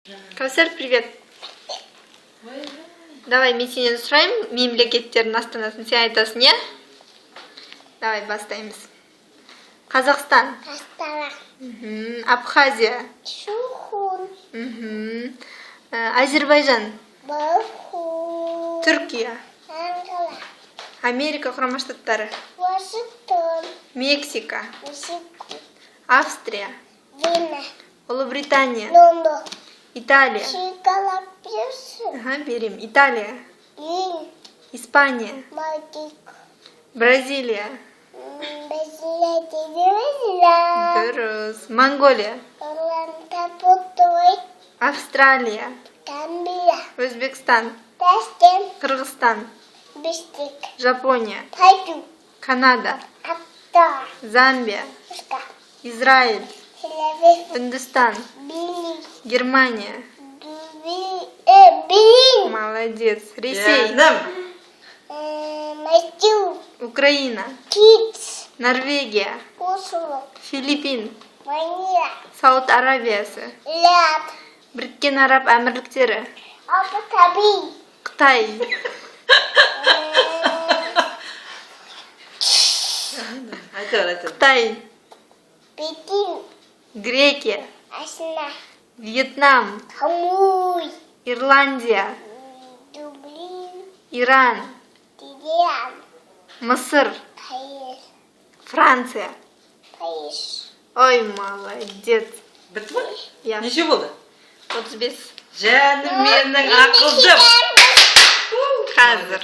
Кәусар, привет. Давай, мен сенен сұрайын, мемлекеттердің астанасын сен айтасың, е? Давай, бастаймыз. Қазақтың. Астана. Абхазия. Шухун. Азербайжан. Баху. Түркия. Ангола. Америка құрама штаттары. Вашингтон. Мексика. Мексико. Австрия. Вена. Ұлыбритания. Лондон. Италия. Шикалапиус. Берем. Италия. Лин. Испания. Мальтик. Бразилия. Бразилия. Телевизия. Дұрыс. Монголия. Орантапутой. Австралия. Тамбия. Өзбекстан. Ташкент. Қырғызстан. Бишкек. Жапония. Тайчу. Канада. Апта. Замбия. Пушка. Израиль. Телевизия. Үндістан. Били. Германия. Билин. Молодец. Ресей. Матю. Украина. Китс. Норвегия. Косово. Филиппин. Ванила. Сауд Арабиясы. Ляд. Біріккен Араб Әмірліктері. Абу-Даби. Қытай. Қытай. Пекин. Грекия. Астана. Вьетнам. Хамуй. Ирландия. Дублин. Иран. Тегеран. Мысыр. Париж. Франция. Париж. Ой, молодец. Бітті ма? Я. Неше болды? 35. Жәнем менің ақылдым. Қазір.